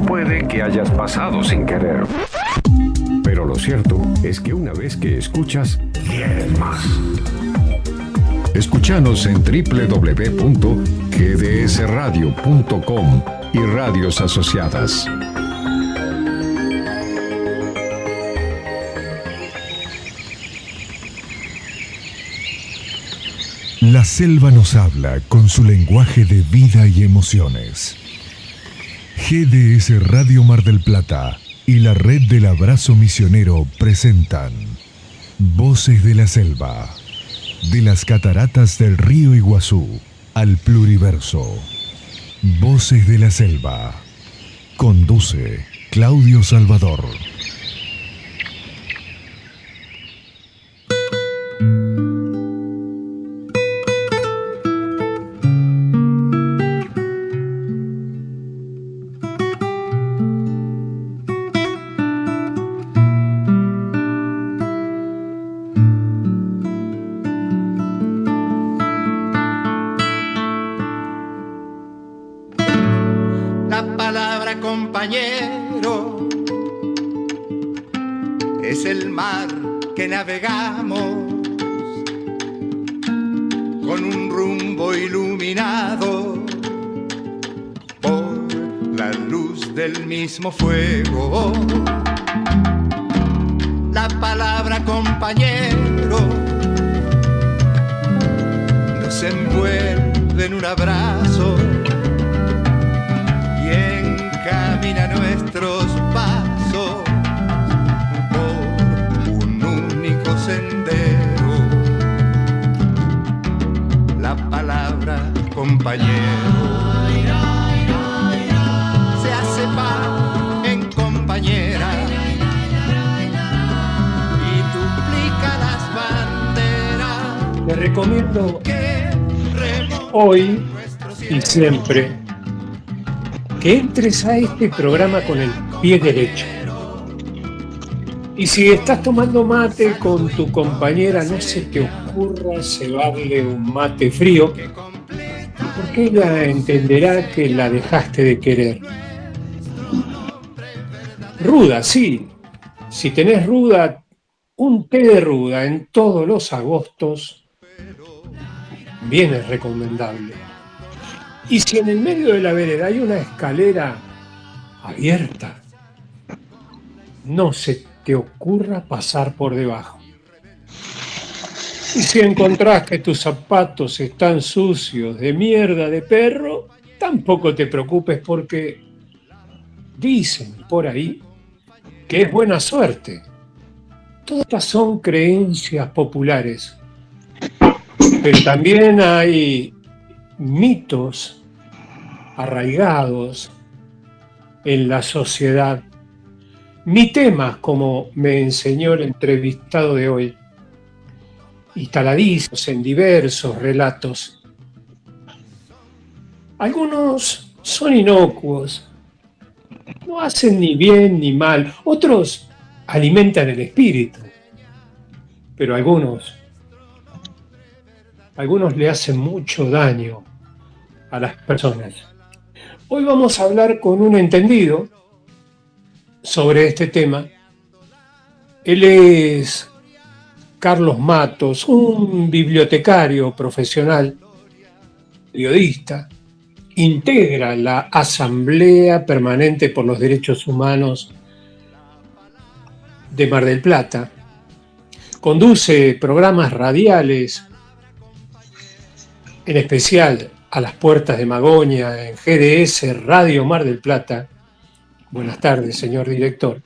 Puede que hayas pasado sin querer, pero lo cierto es que una vez que escuchas, quieres más. Escúchanos en www.gdsradio.com y radios asociadas. La selva nos habla con su lenguaje de vida y emociones. GDS Radio Mar del Plata y la Red del Abrazo Misionero presentan Voces de la Selva, de las cataratas del río Iguazú al pluriverso. Voces de la Selva. Conduce Claudio Salvador. Navegamos con un rumbo iluminado por la luz del mismo fuego. La palabra compañero nos envuelve en un abrazo y encamina nuestros pasos sendero. La palabra compañero se hace par en compañera y duplica las banderas. Te recomiendo hoy y siempre que entres a este programa con el pie derecho. Y si estás tomando mate con tu compañera, no se te ocurra cebarle un mate frío, porque ella entenderá que la dejaste de querer. Ruda, sí. Si tenés ruda, un té de ruda en todos los agostos, bien es recomendable. Y si en el medio de la vereda hay una escalera abierta, no se te ocurra pasar por debajo. Y si encontrás que tus zapatos están sucios de mierda de perro, tampoco te preocupes porque dicen por ahí que es buena suerte. Todas estas son creencias populares, pero también hay mitos arraigados en la sociedad. Mi tema, como me enseñó el entrevistado de hoy, instaladizos en diversos relatos. Algunos son inocuos, no hacen ni bien ni mal, otros alimentan el espíritu, pero algunos le hacen mucho daño a las personas. Hoy vamos a hablar con un entendido sobre este tema. Él es Carlos Matos, un bibliotecario profesional, periodista, integra la Asamblea Permanente por los Derechos Humanos de Mar del Plata, conduce programas radiales, en especial A las Puertas de Magonia en GDS Radio Mar del Plata. Buenas tardes, señor director,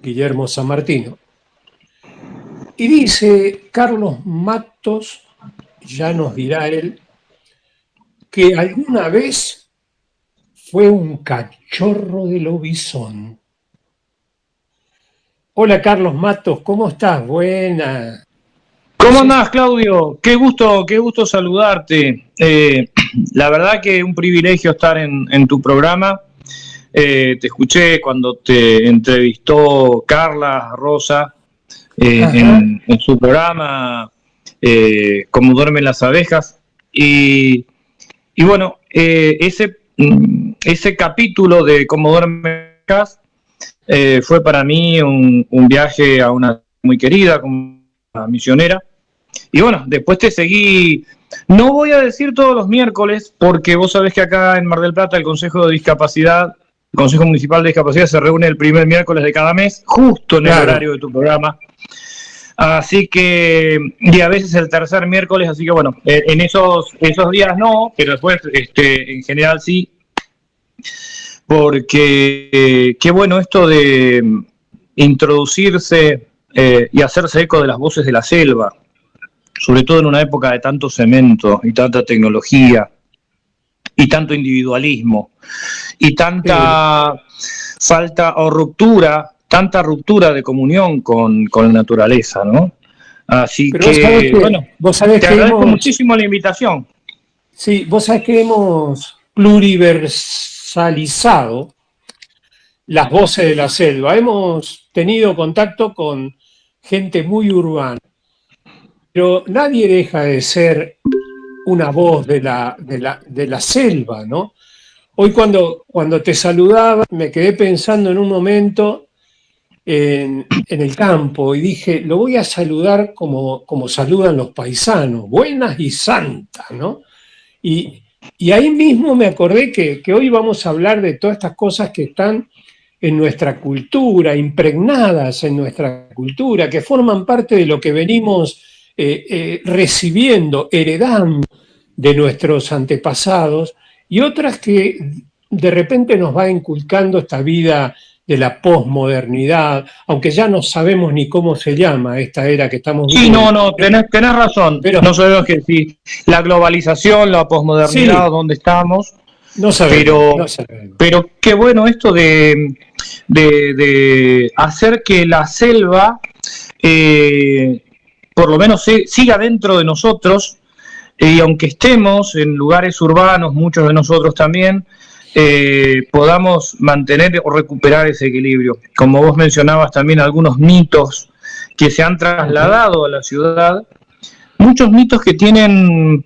Guillermo San Martino. Y dice Carlos Matos, ya nos dirá él, que alguna vez fue un cachorro de lobizón. Hola, Carlos Matos, ¿cómo estás? Buena. ¿Cómo andás, Claudio? Qué gusto saludarte. La verdad que es un privilegio estar en tu programa. Te escuché cuando te entrevistó Carla Rosa en su programa Cómo duermen las abejas y Y bueno, ese capítulo de Cómo duerme Cas fue para mí un viaje a una muy querida, como una misionera. Y bueno, después te seguí, no voy a decir todos los miércoles, porque vos sabés que acá en Mar del Plata el Consejo de Discapacidad, el Consejo Municipal de Discapacidad se reúne el primer miércoles de cada mes, justo en el horario de tu programa. Así que, y a veces el tercer miércoles, así que bueno, en esos días no, pero después en general sí, porque qué bueno esto de introducirse y hacerse eco de las voces de la selva, sobre todo en una época de tanto cemento y tanta tecnología y tanto individualismo y tanta falta o ruptura, tanta ruptura de comunión con la naturaleza, ¿no? Así pero que, vos sabés te que agradezco muchísimo la invitación. Sí, vos sabés que hemos pluriversalizado las voces de la selva. Hemos tenido contacto con gente muy urbana, pero nadie deja de ser una voz de la selva, ¿no? Hoy cuando te saludaba me quedé pensando en un momento en el campo y dije, lo voy a saludar como saludan los paisanos, buenas y santas, ¿no? Y ahí mismo me acordé que hoy vamos a hablar de todas estas cosas que están en nuestra cultura, impregnadas en nuestra cultura, que forman parte de lo que venimos recibiendo, heredando de nuestros antepasados, y otras que de repente nos va inculcando esta vida de la posmodernidad, aunque ya no sabemos ni cómo se llama esta era que estamos viviendo. Sí, no, tenés razón, pero no sabemos que si la globalización, la posmodernidad, sí, dónde estamos, no sabemos, pero qué bueno esto de hacer que la selva por lo menos siga dentro de nosotros, y aunque estemos en lugares urbanos, muchos de nosotros también, podamos mantener o recuperar ese equilibrio. Como vos mencionabas también algunos mitos que se han trasladado a la ciudad, muchos mitos que tienen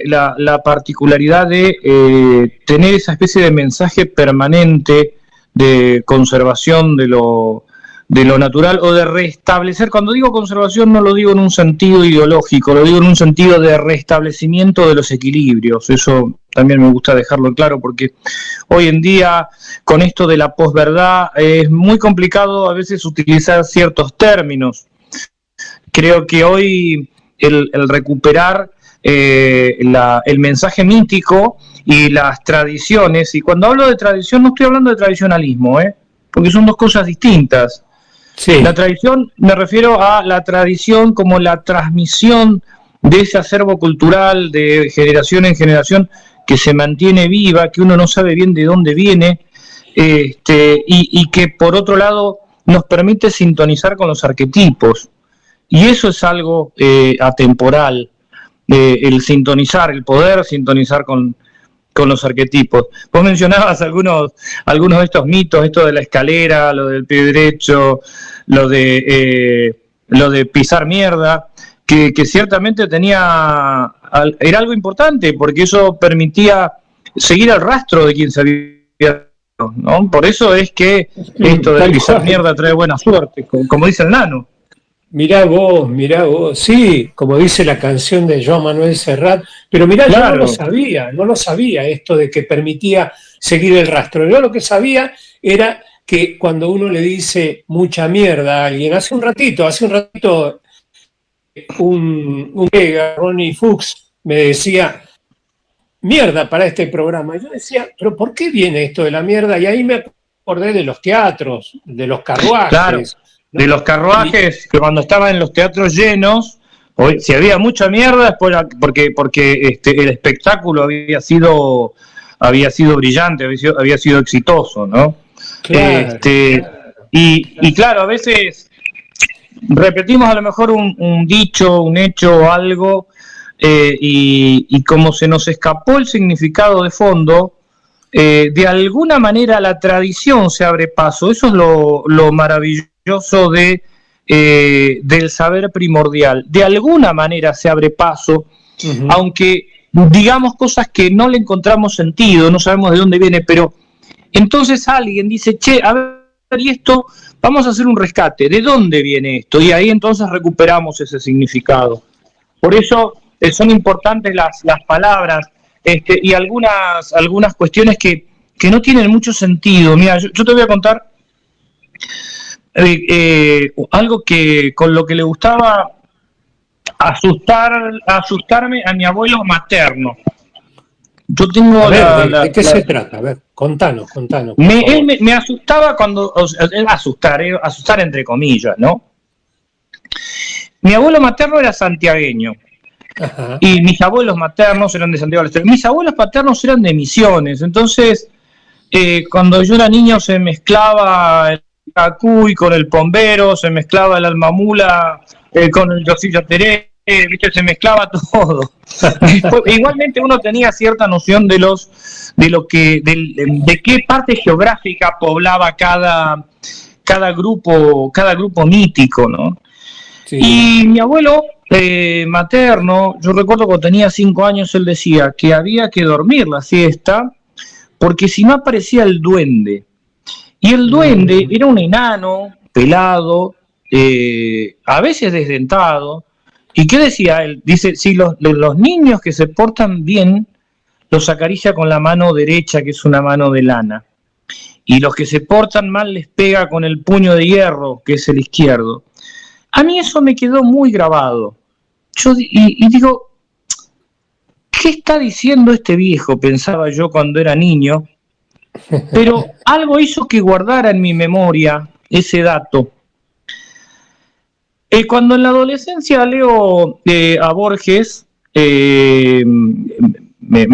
la particularidad de tener esa especie de mensaje permanente de conservación de lo natural o de restablecer. Cuando digo conservación no lo digo en un sentido ideológico, lo digo en un sentido de restablecimiento de los equilibrios. Eso también me gusta dejarlo claro, porque hoy en día con esto de la posverdad es muy complicado a veces utilizar ciertos términos. Creo que hoy el recuperar el mensaje mítico y las tradiciones, y cuando hablo de tradición no estoy hablando de tradicionalismo, porque son dos cosas distintas. Sí. La tradición, me refiero a la tradición como la transmisión de ese acervo cultural de generación en generación que se mantiene viva, que uno no sabe bien de dónde viene, y que por otro lado nos permite sintonizar con los arquetipos. Y eso es algo atemporal, el sintonizar, el poder sintonizar con los arquetipos. Vos mencionabas algunos de estos mitos, esto de la escalera, lo del pie derecho, lo de pisar mierda, que ciertamente era algo importante, porque eso permitía seguir el rastro de quien se había, ¿no? Por eso es que esto de pisar mierda trae buena suerte, como dice el nano. Mirá vos, sí, como dice la canción de Joan Manuel Serrat, pero mirá, claro. Yo no lo sabía esto de que permitía seguir el rastro. Yo lo que sabía era que cuando uno le dice mucha mierda a alguien, hace un ratito, un colega, Ronnie Fuchs, me decía, mierda para este programa. Yo decía, pero ¿por qué viene esto de la mierda? Y ahí me acordé de los teatros, de los carruajes. Claro. De los carruajes, que cuando estaban en los teatros llenos, si había mucha mierda es porque el espectáculo había sido brillante, había sido exitoso, ¿no? Claro, y claro, a veces repetimos a lo mejor un dicho, un hecho o algo, y como se nos escapó el significado de fondo, de alguna manera la tradición se abre paso. Eso es lo maravilloso del saber primordial. De alguna manera se abre paso, aunque digamos cosas que no le encontramos sentido, no sabemos de dónde viene, pero entonces alguien dice, che, a ver, y esto, vamos a hacer un rescate, ¿de dónde viene esto? Y ahí entonces recuperamos ese significado. Por eso son importantes las palabras y algunas cuestiones que no tienen mucho sentido. Mira, yo te voy a contar algo que con lo que le gustaba asustarme a mi abuelo materno. Yo tengo ¿de qué se trata? A ver, contanos. Él me asustaba cuando, asustar entre comillas, ¿no? Mi abuelo materno era santiagueño. Ajá. Y mis abuelos maternos eran de Santiago del Estero. Mis abuelos paternos eran de Misiones. Entonces, cuando yo era niño se mezclaba el cacuy con el pombero, se mezclaba el almamula con el yosillo teré, ¿viste? Se mezclaba todo. Igualmente uno tenía cierta noción de qué parte geográfica poblaba cada grupo mítico, ¿no? Sí. Y mi abuelo materno, yo recuerdo cuando tenía 5 años, él decía que había que dormir la siesta porque si no aparecía el duende. Y el duende era un enano, pelado, a veces desdentado. ¿Y qué decía él? Dice, si los niños que se portan bien, los acaricia con la mano derecha, que es una mano de lana. Y los que se portan mal les pega con el puño de hierro, que es el izquierdo. A mí eso me quedó muy grabado. Y digo, ¿qué está diciendo este viejo? Pensaba yo cuando era niño. Pero algo hizo que guardara en mi memoria ese dato. Cuando en la adolescencia leo a Borges, me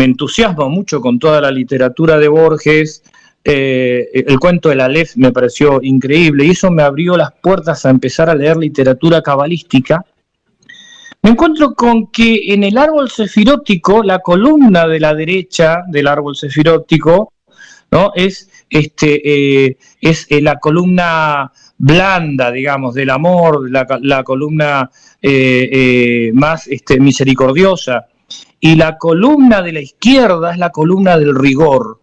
entusiasmo mucho con toda la literatura de Borges. El cuento del Aleph me pareció increíble y eso me abrió las puertas a empezar a leer literatura cabalística. Me encuentro con que en el árbol sefirótico, la columna de la derecha del árbol sefirótico, ¿no? es la columna blanda, digamos, del amor, la columna más misericordiosa, y la columna de la izquierda es la columna del rigor,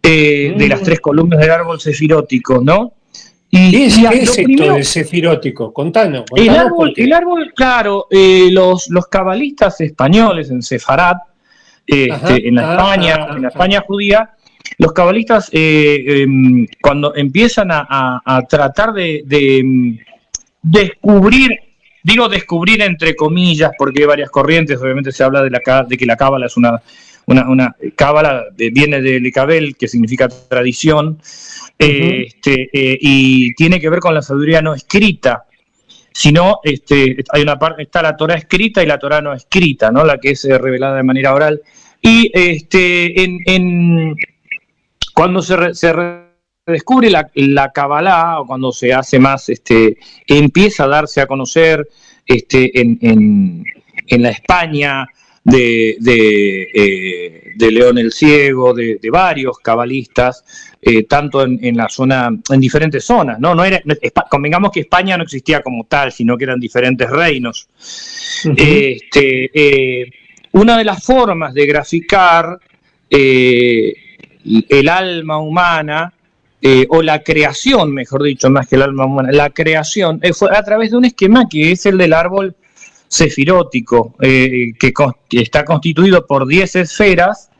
de las 3 columnas del árbol sefirótico, ¿no? ¿Qué es esto del sefirótico? Contanos. El árbol, claro, los cabalistas españoles en Sefarad, en la España judía, los cabalistas cuando empiezan a tratar de descubrir, digo descubrir entre comillas, porque hay varias corrientes, obviamente se habla de que la cábala es una cábala, viene del Icabel, que significa tradición, y tiene que ver con la sabiduría no escrita, sino hay una parte, está la Torá escrita y la Torá no escrita, ¿no? La que es revelada de manera oral. Y cuando se redescubre la Kabbalah, o cuando se hace más, empieza a darse a conocer en la España de León el Ciego, de varios cabalistas, tanto en la zona, en diferentes zonas, ¿no? Convengamos que España no existía como tal, sino que eran diferentes reinos. Una de las formas de graficar el alma humana, o la creación, mejor dicho, más que el alma humana, la creación, fue a través de un esquema que es el del árbol sefirótico, que está constituido por 10 esferas,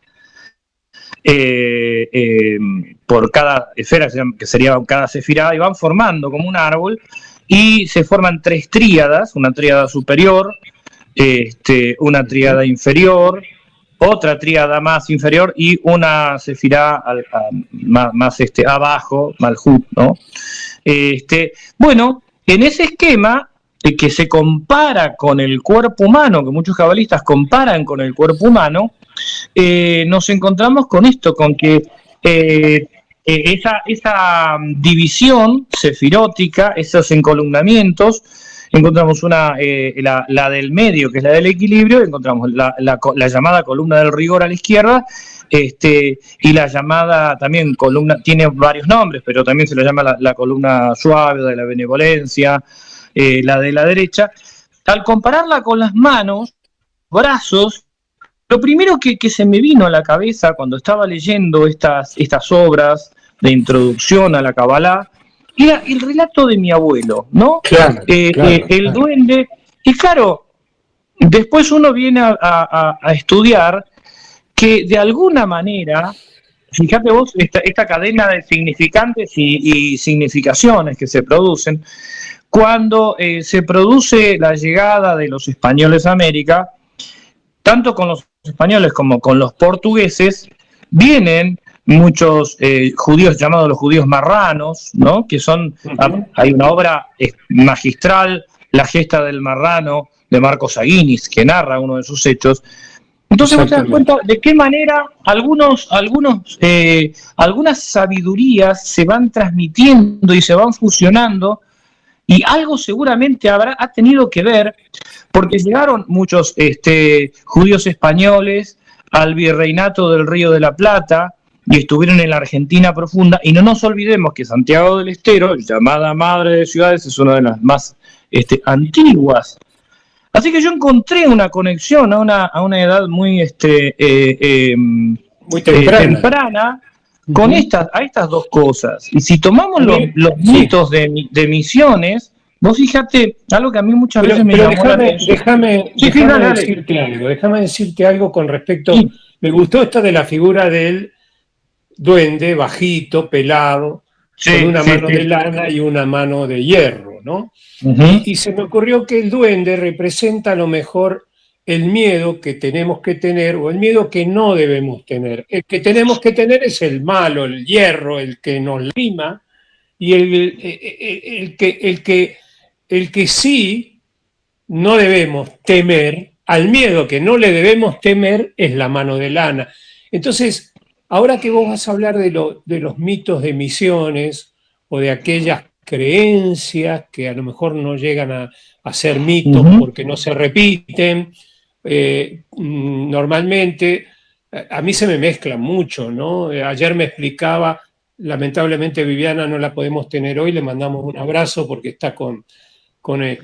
por cada esfera, que sería cada sefirá, y van formando como un árbol, y se forman 3 tríadas, una tríada superior, una tríada inferior, otra tríada más inferior y una sefirá más abajo, Malhut, ¿no? Bueno, en ese esquema que se compara con el cuerpo humano, que muchos cabalistas comparan con el cuerpo humano, nos encontramos con esto, con que esa división sefirótica, esos encolumnamientos, encontramos la del medio, que es la del equilibrio, encontramos la llamada columna del rigor a la izquierda, y la llamada también columna, tiene varios nombres, pero también se le llama la columna suave de la benevolencia, la de la derecha. Al compararla con las manos, brazos lo primero que se me vino a la cabeza cuando estaba leyendo estas obras de introducción a la Kabbalah era el relato de mi abuelo, ¿no? Claro, el duende. Y claro, después uno viene a estudiar que de alguna manera, fíjate vos, esta cadena de significantes y significaciones que se producen, cuando se produce la llegada de los españoles a América, tanto con los españoles como con los portugueses, vienen muchos judíos llamados los judíos marranos, ¿no? Que son, hay una obra magistral, La gesta del marrano, de Marcos Aguinis, que narra uno de sus hechos. Entonces vos te das cuenta de qué manera algunas sabidurías se van transmitiendo y se van fusionando, y algo seguramente ha tenido que ver, porque llegaron muchos judíos españoles al virreinato del Río de la Plata y estuvieron en la Argentina profunda, y no nos olvidemos que Santiago del Estero, llamada madre de ciudades, es una de las más antiguas. Así que yo encontré una conexión a una edad muy temprana con estas dos cosas. Y si tomamos los mitos de Misiones, vos fíjate, algo que a mí muchas veces me llamó la atención. Déjame decirte algo con respecto. Sí. Me gustó esta de la figura del duende bajito, pelado, con una mano de lana y una mano de hierro, ¿no? Y se me ocurrió que el duende representa a lo mejor el miedo que tenemos que tener, o el miedo que no debemos tener. El que tenemos que tener es el malo, el hierro, el que nos lima, y el que sí no debemos temer, al miedo que no le debemos temer, es la mano de lana. Entonces, ahora que vos vas a hablar de los mitos de Misiones, o de aquellas creencias que a lo mejor no llegan a ser mitos porque no se repiten, normalmente a mí se me mezclan mucho, ¿no? Ayer me explicaba, lamentablemente Viviana no la podemos tener hoy, le mandamos un abrazo porque está con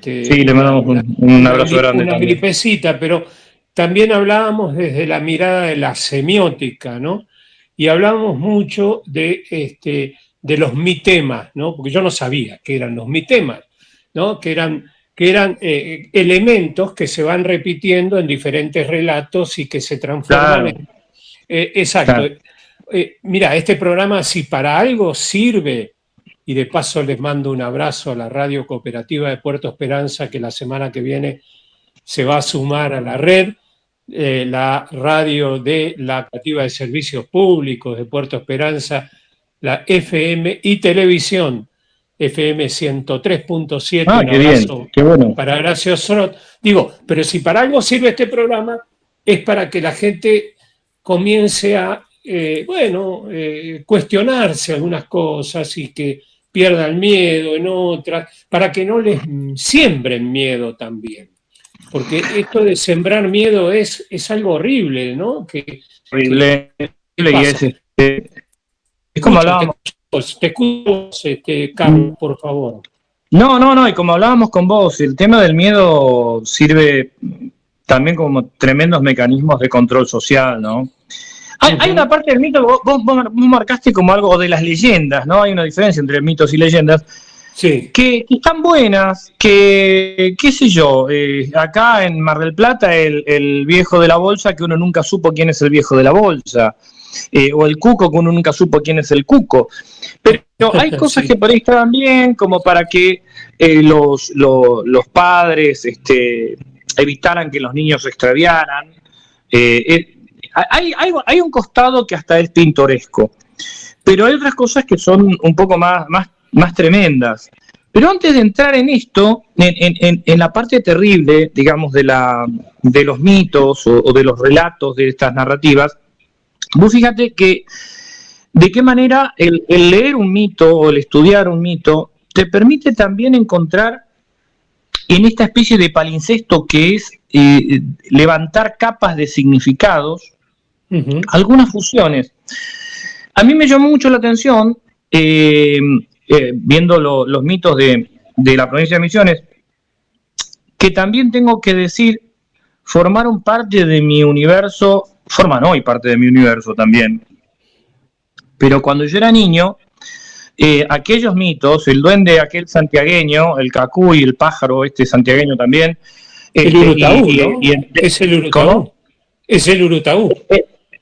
sí, le mandamos un abrazo grande. Una gripecita, pero también hablábamos desde la mirada de la semiótica, ¿no? Y hablábamos mucho de los mitemas, ¿no? Porque yo no sabía qué eran los mitemas, ¿no? Que eran elementos que se van repitiendo en diferentes relatos y que se transforman en... exacto. Claro. Mira, este programa, si para algo sirve, y de paso les mando un abrazo a la Radio Cooperativa de Puerto Esperanza, que la semana que viene se va a sumar a la red, la radio de la Cooperativa de Servicios Públicos de Puerto Esperanza, la FM y Televisión, FM 103.7, un abrazo qué bueno. Para Horacio Srot. Digo, pero si para algo sirve este programa, es para que la gente comience a, cuestionarse algunas cosas y que pierda el miedo en otras, para que no les siembren miedo también. Porque esto de sembrar miedo es algo horrible, ¿no? Horrible, y es como hablábamos. Te escucho, Carlos, por favor. No, y como hablábamos con vos, el tema del miedo sirve también como tremendos mecanismos de control social, ¿no? Hay una parte del mito que vos marcaste como algo de las leyendas, ¿no? Hay una diferencia entre mitos y leyendas. Sí. Que están buenas, que, qué sé yo, acá en Mar del Plata el viejo de la bolsa, que uno nunca supo quién es el viejo de la bolsa, o el cuco, que uno nunca supo quién es el cuco. Pero hay cosas que por ahí estaban bien, como para que los padres evitaran que los niños se extraviaran. Hay un costado que hasta es pintoresco, pero hay otras cosas que son un poco más tremendas. Pero antes de entrar en esto, en la parte terrible, digamos, de los mitos o de los relatos de estas narrativas, vos fíjate que de qué manera el leer un mito o el estudiar un mito te permite también encontrar en esta especie de palincesto que es levantar capas de significados, algunas fusiones. A mí me llamó mucho la atención, viendo los mitos de la provincia de Misiones, que también tengo que decir, formaron parte de mi universo, forman hoy parte de mi universo también. Pero cuando yo era niño, aquellos mitos, el duende aquel santiagueño, el cacuy, el pájaro este santiagueño también. El Urutaú, ¿no? Es el Urutaú. ¿Cómo? Es el Urutaú.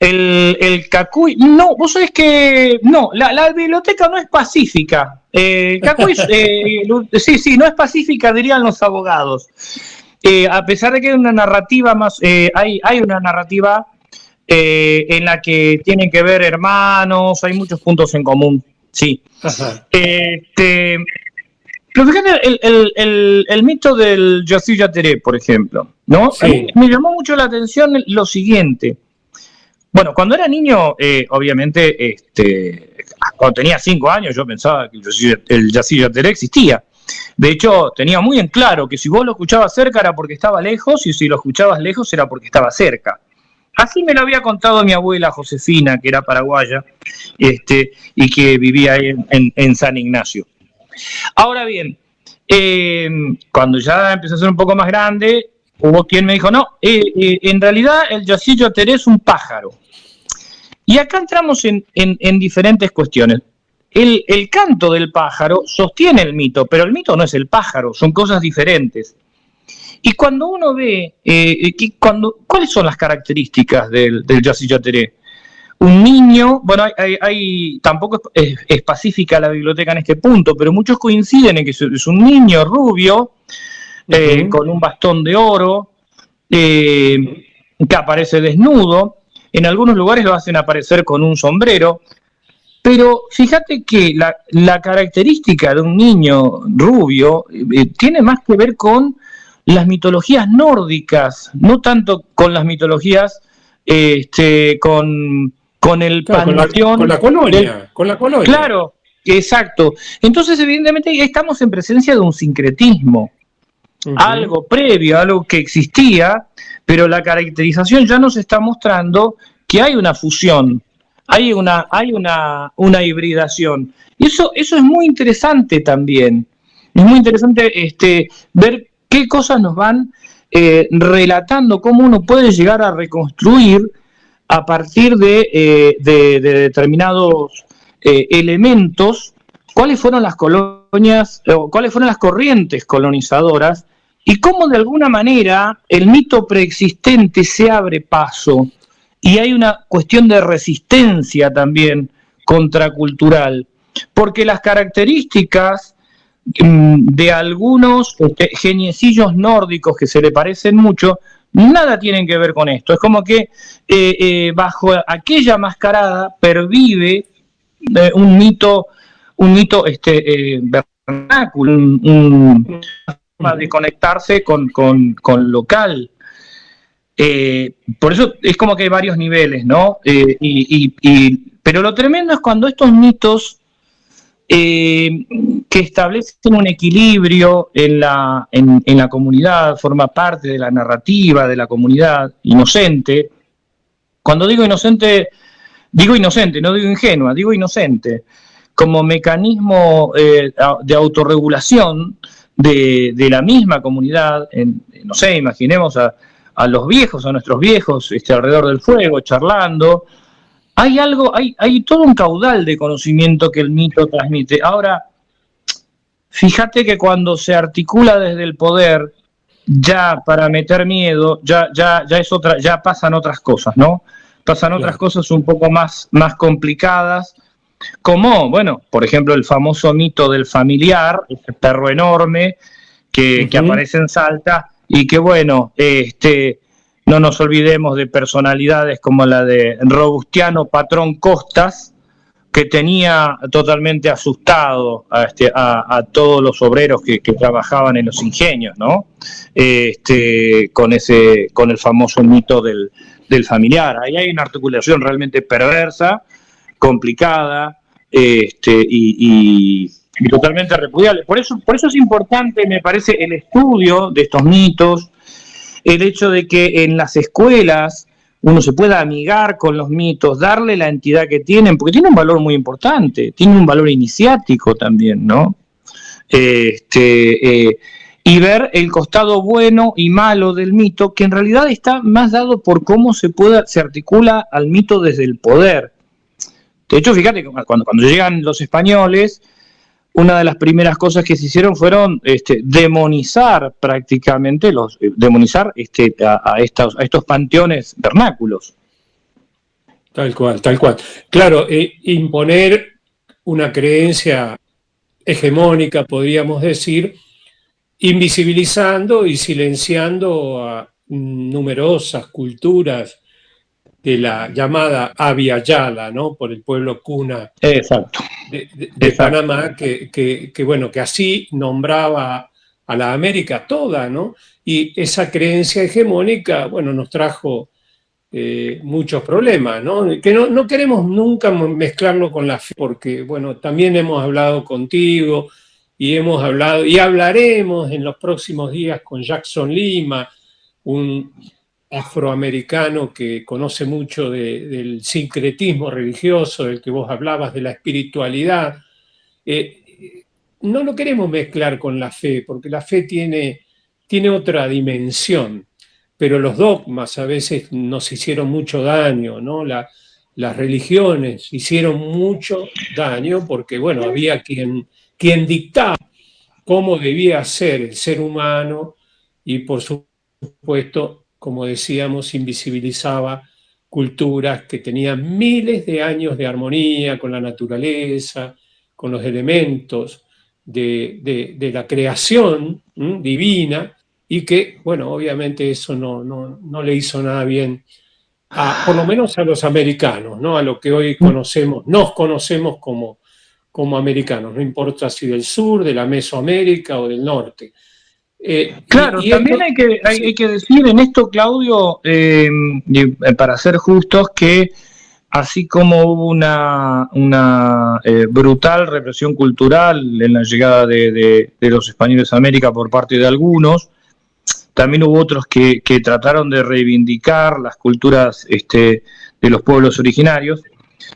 El cacuy, no, vos sabés que no, la biblioteca no es pacífica. Cacuy, sí, no es pacífica, dirían los abogados. A pesar de que hay una narrativa más, hay una narrativa en la que tienen que ver hermanos, hay muchos puntos en común, sí. Ajá. Pero fíjate el mito del Yací Yateré, por ejemplo, ¿no? Sí. Me llamó mucho la atención lo siguiente. Bueno, cuando era niño, obviamente, cuando tenía 5 años, yo pensaba que el Yací Yateré existía. De hecho, tenía muy en claro que si vos lo escuchabas cerca era porque estaba lejos, y si lo escuchabas lejos era porque estaba cerca. Así me lo había contado mi abuela Josefina, que era paraguaya, y que vivía ahí en San Ignacio. Ahora bien, cuando ya empecé a ser un poco más grande, hubo quien me dijo, no, en realidad el Yací Yateré es un pájaro. Y acá entramos en diferentes cuestiones. El canto del pájaro sostiene el mito, pero el mito no es el pájaro, son cosas diferentes. Y cuando uno ve, ¿cuáles son las características del Yací Yateré? Un niño, bueno, tampoco es pacífica la biblioteca en este punto, pero muchos coinciden en que es un niño rubio, con un bastón de oro, que aparece desnudo. En algunos lugares lo hacen aparecer con un sombrero. Pero fíjate que la característica de un niño rubio tiene más que ver con las mitologías nórdicas, no tanto con las mitologías con el panteón. Con la colonia. Claro, exacto. Entonces, evidentemente, estamos en presencia de un sincretismo. Algo previo, algo que existía, pero la caracterización ya nos está mostrando que hay una fusión. Hay una hibridación. Y eso es muy interesante también. Es muy interesante ver qué cosas nos van relatando, cómo uno puede llegar a reconstruir a partir de determinados elementos, cuáles fueron las colonias, o cuáles fueron las corrientes colonizadoras, y cómo de alguna manera el mito preexistente se abre paso. Y hay una cuestión de resistencia también contracultural, porque las características de algunos geniecillos nórdicos que se le parecen mucho, nada tienen que ver con esto. Es como que bajo aquella mascarada pervive un mito vernáculo, una forma de conectarse con local. Por eso es como que hay varios niveles, ¿no? Pero lo tremendo es cuando estos mitos que establecen un equilibrio en la comunidad, forma parte de la narrativa de la comunidad inocente. Cuando digo inocente, no digo ingenua, digo inocente, como mecanismo de autorregulación de la misma comunidad. No sé, imaginemos a los viejos, a nuestros viejos, alrededor del fuego, charlando. Hay todo un caudal de conocimiento que el mito transmite. Ahora, fíjate que cuando se articula desde el poder, ya para meter miedo, ya pasan otras cosas, ¿no? Pasan otras cosas un poco más complicadas, como, bueno, por ejemplo, el famoso mito del familiar, ese perro enorme que aparece en Salta. Y que bueno, no nos olvidemos de personalidades como la de Robustiano Patrón Costas, que tenía totalmente asustado a todos los obreros que trabajaban en los ingenios, ¿no? Con el famoso mito del familiar. Ahí hay una articulación realmente perversa, complicada, y totalmente repudiable. Por eso es importante, me parece, el estudio de estos mitos, el hecho de que en las escuelas uno se pueda amigar con los mitos, darle la entidad que tienen, porque tiene un valor muy importante, tiene un valor iniciático también, ¿no? y ver el costado bueno y malo del mito, que en realidad está más dado por cómo se articula al mito desde el poder. De hecho, fíjate que cuando llegan los españoles, una de las primeras cosas que se hicieron fueron demonizar prácticamente, a estos panteones vernáculos. Tal cual, tal cual. Claro, imponer una creencia hegemónica, podríamos decir, invisibilizando y silenciando a numerosas culturas de la llamada Abya Yala, ¿no? Por el pueblo cuna. Exacto. De Panamá, que así nombraba a la América toda, ¿no? Y esa creencia hegemónica, nos trajo muchos problemas, ¿no? Que no queremos nunca mezclarlo con la fe, porque, también hemos hablado contigo y hemos hablado y hablaremos en los próximos días con Jackson Lima, un afroamericano que conoce mucho del sincretismo religioso del que vos hablabas, de la espiritualidad. No lo queremos mezclar con la fe, porque la fe tiene otra dimensión, pero los dogmas a veces nos hicieron mucho daño, ¿no? Las religiones hicieron mucho daño porque, había quien dictaba cómo debía ser el ser humano y, por supuesto, como decíamos, invisibilizaba culturas que tenían miles de años de armonía con la naturaleza, con los elementos de la creación divina, y que, obviamente eso no le hizo nada bien, por lo menos a los americanos, ¿no? A lo que hoy nos conocemos como americanos, no importa si del sur, de la Mesoamérica o del norte. Claro, también hay que decir en esto, Claudio, para ser justos, que así como hubo una brutal represión cultural en la llegada de los españoles a América por parte de algunos, también hubo otros que trataron de reivindicar las culturas de los pueblos originarios.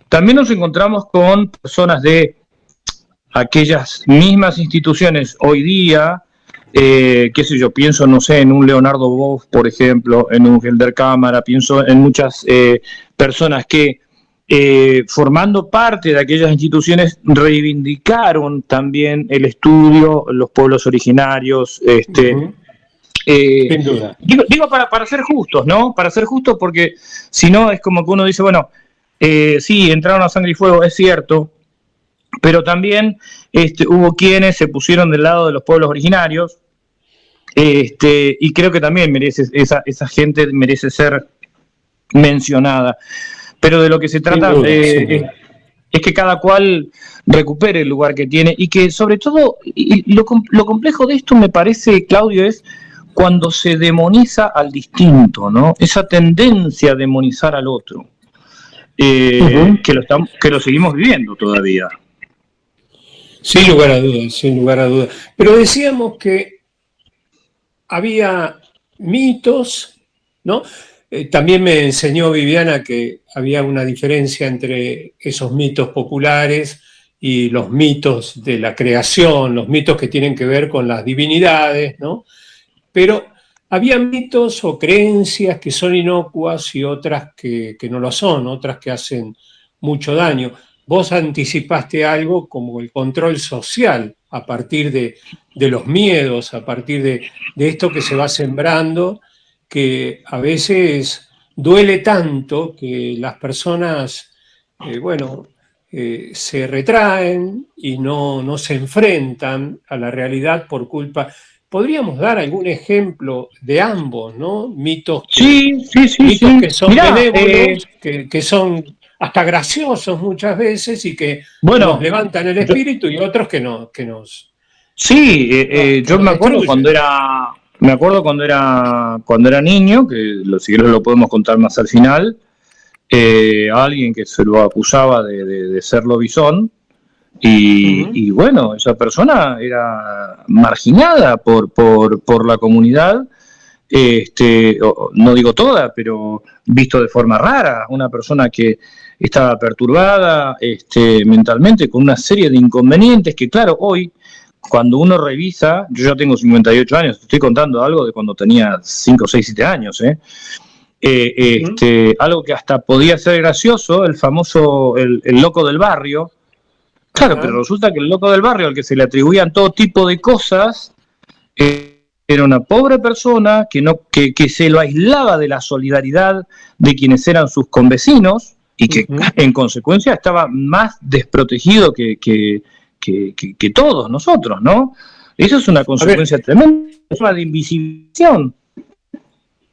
También nos encontramos con personas de aquellas mismas instituciones hoy día, pienso, en un Leonardo Boff, por ejemplo, en un Helder Cámara, pienso en muchas personas que, formando parte de aquellas instituciones, reivindicaron también el estudio, los pueblos originarios, Sin duda. Digo para ser justos, ¿no? Para ser justos, porque si no es como que uno dice, sí, entraron a sangre y fuego, es cierto, pero también hubo quienes se pusieron del lado de los pueblos originarios, y creo que también esa gente merece ser mencionada. Pero de lo que se trata es que cada cual recupere el lugar que tiene, y que sobre todo, y lo complejo de esto me parece, Claudio, es cuando se demoniza al distinto, ¿no? Esa tendencia a demonizar al otro, que lo seguimos viviendo todavía. Sin lugar a dudas, sin lugar a dudas. Pero decíamos que había mitos, ¿no? También me enseñó Viviana que había una diferencia entre esos mitos populares y los mitos de la creación, los mitos que tienen que ver con las divinidades, ¿no? Pero había mitos o creencias que son inocuas y otras que no lo son, otras que hacen mucho daño. Vos anticipaste algo como el control social a partir de los miedos, a partir de esto que se va sembrando, que a veces duele tanto que las personas, se retraen y no se enfrentan a la realidad por culpa. Podríamos dar algún ejemplo de ambos, ¿no? Mitos que son benévolos, que son hasta graciosos muchas veces y que nos levantan el espíritu, y otros que nos... Sí, yo me acuerdo cuando era niño, que si quieres lo podemos contar más al final, a alguien que se lo acusaba de ser lobizón, y esa persona era marginada por la comunidad, no digo toda, pero visto de forma rara, una persona que estaba perturbada mentalmente, con una serie de inconvenientes que, claro, hoy cuando uno revisa, yo ya tengo 58 años, estoy contando algo de cuando tenía 5, 6, 7 años, algo que hasta podía ser gracioso, el famoso, el loco del barrio. Claro, pero resulta que el loco del barrio, al que se le atribuían todo tipo de cosas, era una pobre persona que se lo aislaba de la solidaridad de quienes eran sus convecinos y que en consecuencia estaba más desprotegido que todos nosotros, ¿no? Eso es una consecuencia tremenda, es una de invisibilización.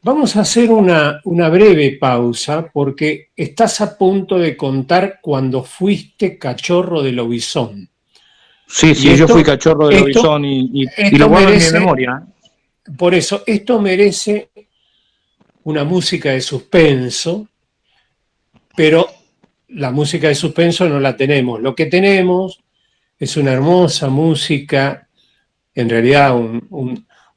Vamos a hacer una breve pausa porque estás a punto de contar cuando fuiste cachorro de lobizón. Sí, yo fui cachorro de lobizón y lo guardo en mi memoria. Por eso, esto merece una música de suspenso, pero la música de suspenso no la tenemos. Lo que tenemos es una hermosa música, en realidad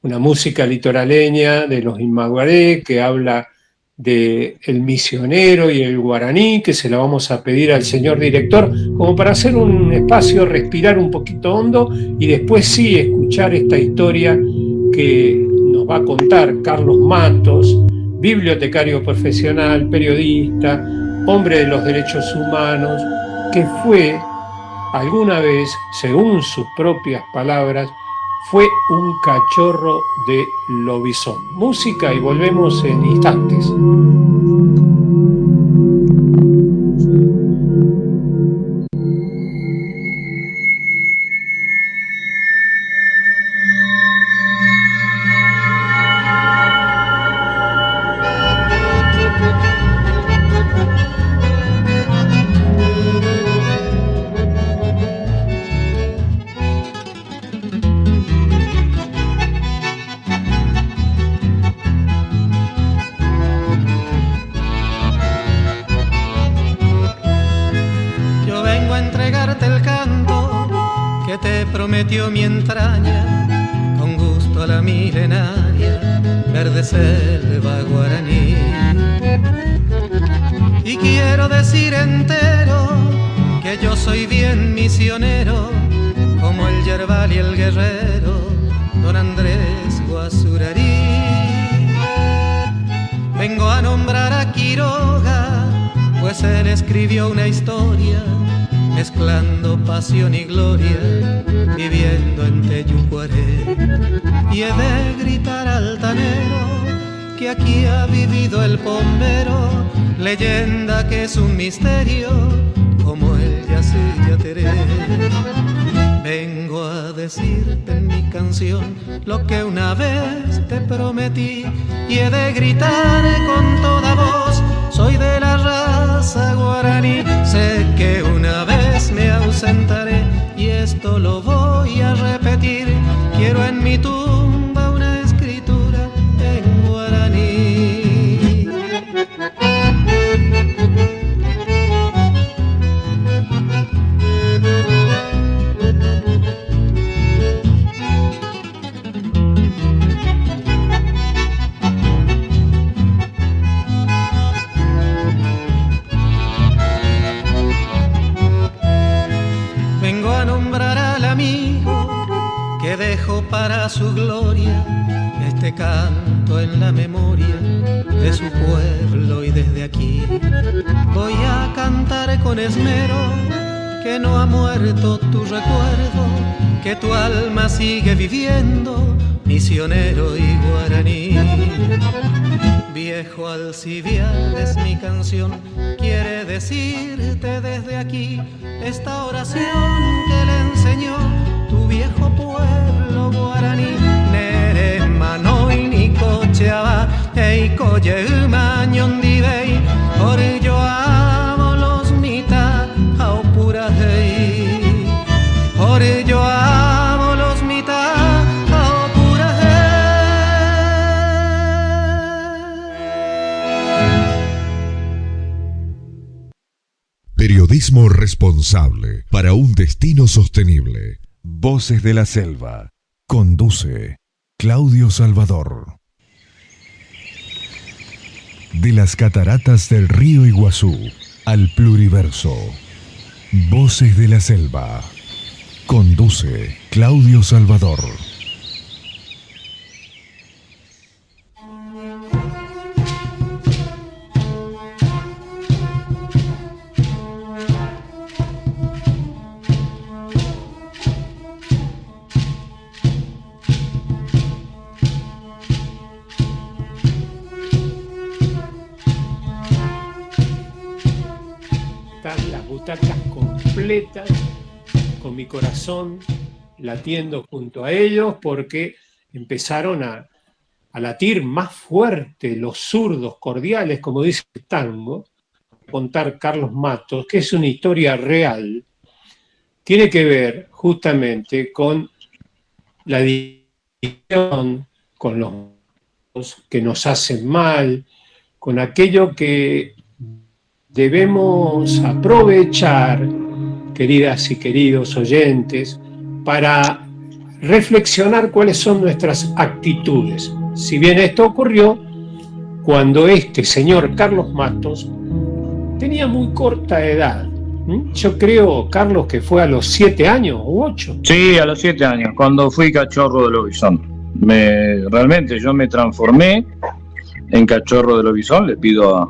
una música litoraleña de los Imaguaré, que habla del misionero y el guaraní, que se la vamos a pedir al señor director, como para hacer un espacio, respirar un poquito hondo, y después sí escuchar esta historia que nos va a contar Carlos Matos, bibliotecario profesional, periodista, hombre de los derechos humanos, que fue alguna vez, según sus propias palabras, fue un cachorro de lobizón. Música y volvemos en instantes. Prometió mi entraña con gusto a la milenaria verde selva guaraní. Y quiero decir entero que yo soy bien misionero, como el yerbal y el guerrero don Andrés Guasurarí. Vengo a nombrar a Quiroga, pues él escribió una historia mezclando pasión y gloria, viviendo en Teyucuaré. Y he de gritar altanero que aquí ha vivido el pombero, leyenda que es un misterio, como el Yacyretá. Vengo a decirte en mi canción lo que una vez te prometí, y he de gritar con toda voz: soy de la raza guaraní. Sé que una vez me ausentaré y esto lo voy a repetir. Quiero en mi tumba una escritura en guaraní. Dejo para su gloria este canto en la memoria de su pueblo, y desde aquí voy a cantar con esmero que no ha muerto tu recuerdo, que tu alma sigue viviendo, misionero y guaraní. Viejo alcibial es mi canción, quiere decirte desde aquí esta oración que le enseñó tu viejo pueblo guaraní. Nere manoi ni cocheaba, ei coye mañondibei, por yo amo los mitad, au pura hey, por yo amo los mitad, au pura hey. Periodismo responsable para un destino sostenible. Voces de la Selva. Conduce Claudio Salvador. De las cataratas del río Iguazú al pluriverso. Voces de la Selva. Conduce Claudio Salvador. Están las butacas completas, con mi corazón latiendo junto a ellos, porque empezaron a latir más fuerte los zurdos cordiales, como dice el tango, contar Carlos Matos, que es una historia real, tiene que ver justamente con la división, con los que nos hacen mal, con aquello que debemos aprovechar, queridas y queridos oyentes, para reflexionar cuáles son nuestras actitudes. Si bien esto ocurrió cuando este señor Carlos Matos tenía muy corta edad. Yo creo, Carlos, que fue a los 7 años u 8. Sí, a los 7 años, cuando fui cachorro de lobizón. Realmente yo me transformé en cachorro de lobizón. Le pido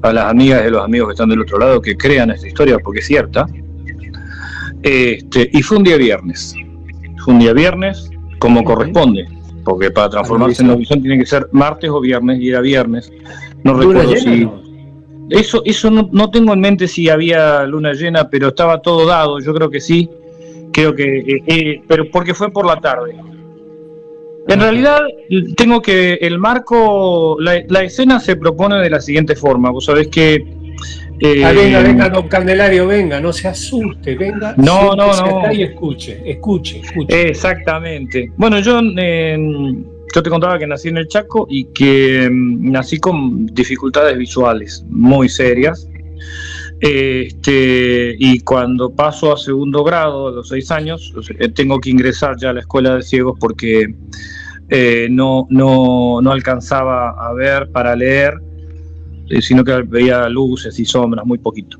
a las amigas y los amigos que están del otro lado que crean esta historia porque es cierta. Y fue un día viernes. Fue un día viernes como corresponde, porque para transformarse en lobizón tiene que ser martes o viernes, y era viernes. No recuerdo si... Eso no tengo en mente si había luna llena, pero estaba todo dado, yo creo que sí. Creo que... pero porque fue por la tarde. En realidad, tengo que... El marco... La escena se propone de la siguiente forma. Vos sabés que... venga, don Candelario, venga, no se asuste, venga. No. Y escuche. Exactamente. Bueno, yo te contaba que nací en el Chaco y que nací con dificultades visuales muy serias. Y cuando paso a segundo grado, a los 6 años, tengo que ingresar ya a la escuela de ciegos porque no alcanzaba a ver para leer, sino que veía luces y sombras, muy poquito.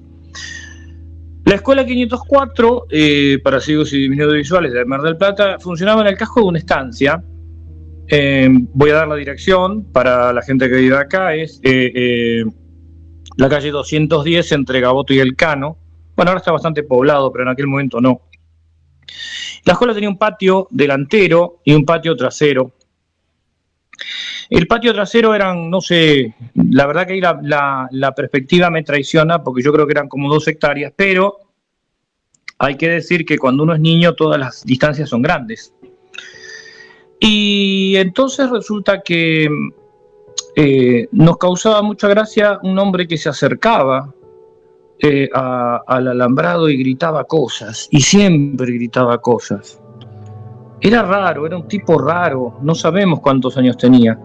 La escuela 504 para ciegos y disminuidos visuales de Mar del Plata funcionaba en el casco de una estancia. Voy a dar la dirección para la gente que vive acá. Es la calle 210 entre Gaboto y Elcano. Bueno, ahora está bastante poblado, pero en aquel momento no. La escuela tenía un patio delantero y un patio trasero. El patio trasero eran, no sé, la verdad que ahí la perspectiva me traiciona porque yo creo que eran como 2 hectáreas, pero hay que decir que cuando uno es niño todas las distancias son grandes. Y entonces resulta que nos causaba mucha gracia un hombre que se acercaba al alambrado y gritaba cosas, y siempre gritaba cosas. Era raro, era un tipo raro, no sabemos cuántos años tenía.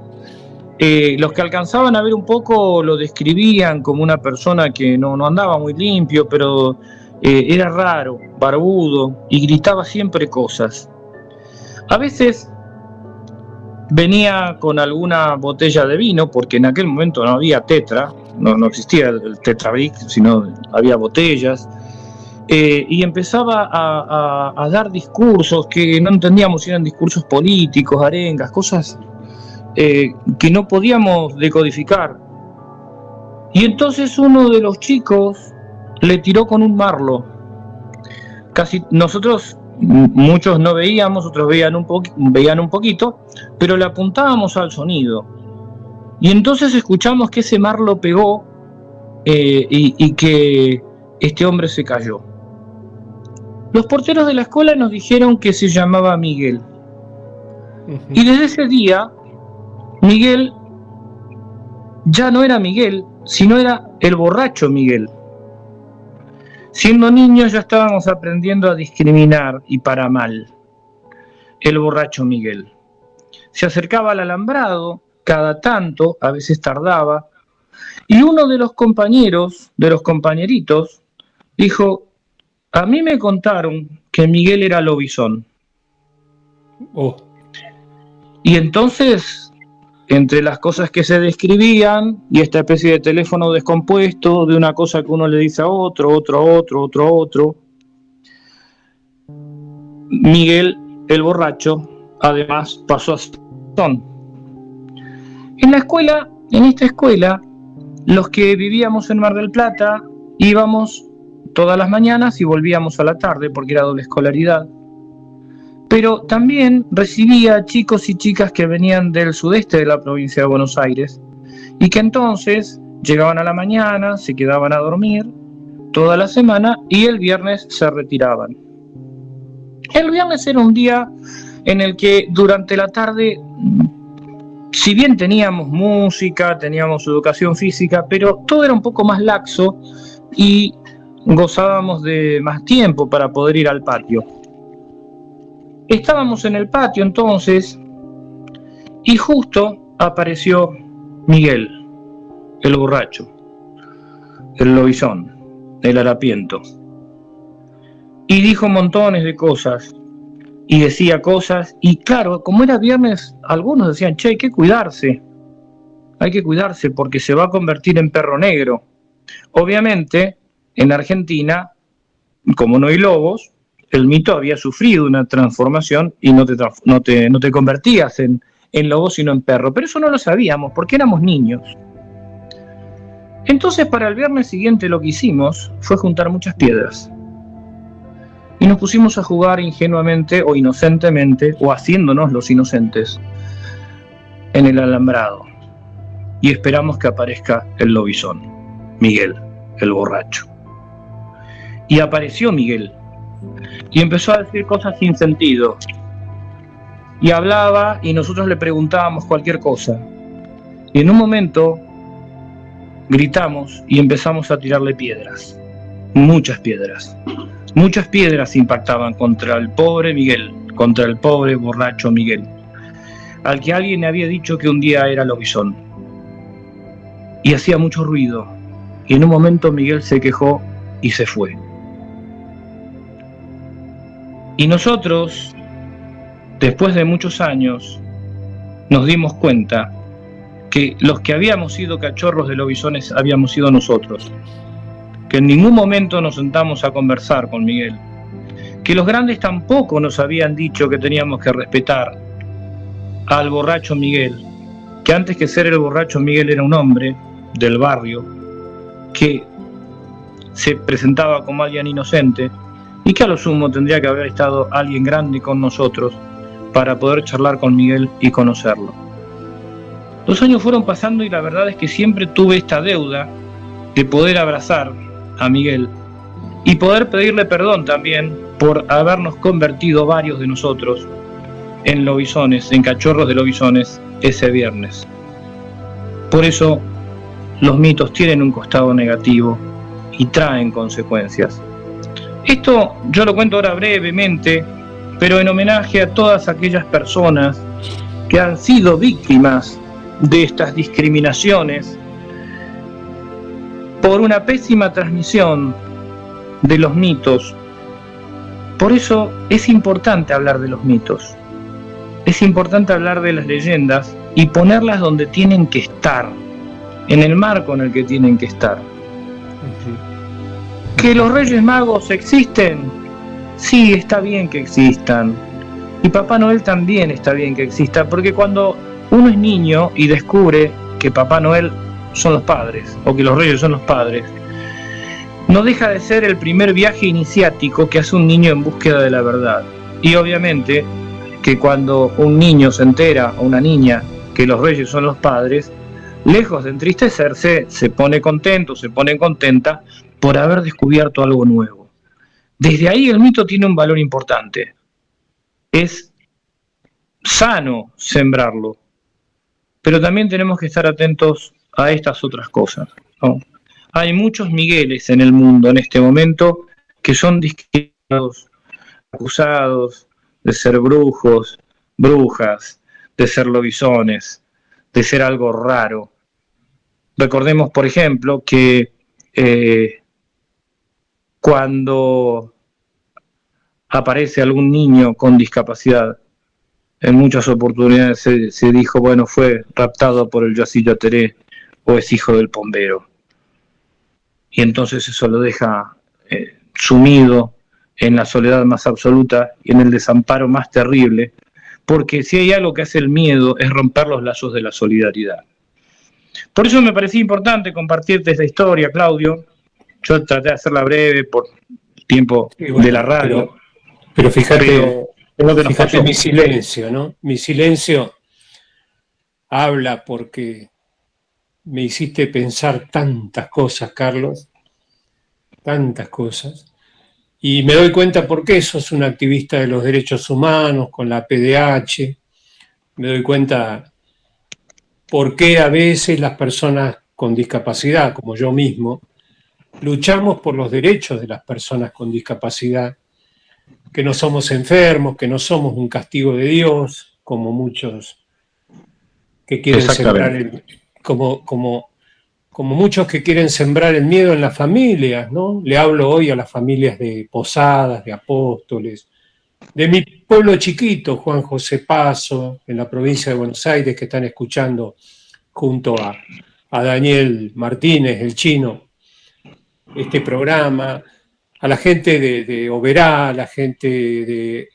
Los que alcanzaban a ver un poco lo describían como una persona que no andaba muy limpio, pero era raro, barbudo, y gritaba siempre cosas. A veces venía con alguna botella de vino, porque en aquel momento no había tetra, no existía el tetrabric, sino había botellas, y empezaba a dar discursos que no entendíamos si eran discursos políticos, arengas, cosas que no podíamos decodificar. Y entonces uno de los chicos le tiró con un marlo. Casi nosotros, muchos no veíamos, otros veían un poquito, pero le apuntábamos al sonido. Y entonces escuchamos que ese marlo pegó y que este hombre se cayó. Los porteros de la escuela nos dijeron que se llamaba Miguel. Y desde ese día, Miguel ya no era Miguel, sino era el borracho Miguel. Siendo niños ya estábamos aprendiendo a discriminar, y para mal. El borracho Miguel se acercaba al alambrado cada tanto, a veces tardaba, y uno de los compañeros, de los compañeritos, dijo: a mí me contaron que Miguel era lobizón. Y entonces, entre las cosas que se describían y esta especie de teléfono descompuesto, de una cosa que uno le dice a otro, Miguel el borracho además pasó a son. En esta escuela, los que vivíamos en Mar del Plata íbamos todas las mañanas y volvíamos a la tarde porque era doble escolaridad. Pero también recibía chicos y chicas que venían del sudeste de la provincia de Buenos Aires y que entonces llegaban a la mañana, se quedaban a dormir toda la semana y el viernes se retiraban. El viernes era un día en el que durante la tarde, si bien teníamos música, teníamos educación física, pero todo era un poco más laxo y gozábamos de más tiempo para poder ir al patio. Estábamos en el patio entonces y justo apareció Miguel, el borracho, el lobizón, el harapiento. Y dijo montones de cosas y decía cosas y claro, como era viernes, algunos decían, che, hay que cuidarse porque se va a convertir en perro negro. Obviamente, en Argentina, como no hay lobos, el mito había sufrido una transformación y no te convertías en lobo sino en perro, pero eso no lo sabíamos porque éramos niños. Entonces para el viernes siguiente lo que hicimos fue juntar muchas piedras y nos pusimos a jugar ingenuamente o inocentemente o haciéndonos los inocentes en el alambrado y esperamos que aparezca el lobizón, Miguel, el borracho. Y apareció Miguel y empezó a decir cosas sin sentido y hablaba y nosotros le preguntábamos cualquier cosa y en un momento gritamos y empezamos a tirarle piedras, muchas piedras impactaban contra el pobre Miguel, contra el pobre borracho Miguel, al que alguien le había dicho que un día era lobizón y hacía mucho ruido y en un momento Miguel se quejó y se fue. Y nosotros, después de muchos años, nos dimos cuenta que los que habíamos sido cachorros de lobizones habíamos sido nosotros, que en ningún momento nos sentamos a conversar con Miguel, que los grandes tampoco nos habían dicho que teníamos que respetar al borracho Miguel, que antes que ser el borracho Miguel era un hombre del barrio, que se presentaba como alguien inocente, y que a lo sumo tendría que haber estado alguien grande con nosotros para poder charlar con Miguel y conocerlo. Los años fueron pasando y la verdad es que siempre tuve esta deuda de poder abrazar a Miguel y poder pedirle perdón también por habernos convertido varios de nosotros en lobizones, en cachorros de lobizones ese viernes. Por eso los mitos tienen un costado negativo y traen consecuencias. Esto yo lo cuento ahora brevemente, pero en homenaje a todas aquellas personas que han sido víctimas de estas discriminaciones por una pésima transmisión de los mitos. Por eso es importante hablar de los mitos, es importante hablar de las leyendas y ponerlas donde tienen que estar, en el marco en el que tienen que estar. ¿Que los Reyes Magos existen? Sí, está bien que existan. Y Papá Noel también está bien que exista, porque cuando uno es niño y descubre que Papá Noel son los padres, o que los Reyes son los padres, no deja de ser el primer viaje iniciático que hace un niño en búsqueda de la verdad. Y obviamente que cuando un niño se entera, o una niña, que los Reyes son los padres, lejos de entristecerse, se pone contento, se pone contenta por haber descubierto algo nuevo. Desde ahí el mito tiene un valor importante. Es sano sembrarlo, pero también tenemos que estar atentos a estas otras cosas, ¿no? Hay muchos Migueles en el mundo en este momento que son discriminados, acusados de ser brujos, brujas, de ser lobizones, de ser algo raro. Recordemos, por ejemplo, que cuando aparece algún niño con discapacidad, en muchas oportunidades se dijo, bueno, fue raptado por el Yacilla Teré o es hijo del bombero. Y entonces eso lo deja sumido en la soledad más absoluta y en el desamparo más terrible, porque si hay algo que hace el miedo es romper los lazos de la solidaridad. Por eso me parecía importante compartirte esta historia, Claudio. Yo traté de hacerla breve por el tiempo de la radio. Pero fíjate, fíjate mi silencio, ¿no? Mi silencio habla porque me hiciste pensar tantas cosas, Carlos, tantas cosas. Y me doy cuenta por qué sos un activista de los derechos humanos con la PDH. Me doy cuenta por qué a veces las personas con discapacidad, como yo mismo, luchamos por los derechos de las personas con discapacidad, que no somos enfermos, que no somos un castigo de Dios, como muchos que quieren sembrar como muchos que quieren sembrar el miedo en las familias, ¿no? Le hablo hoy a las familias de Posadas, de Apóstoles, de mi pueblo chiquito, Juan José Paso, en la provincia de Buenos Aires, que están escuchando junto a Daniel Martínez, el chino, este programa, a la gente de Oberá, a la gente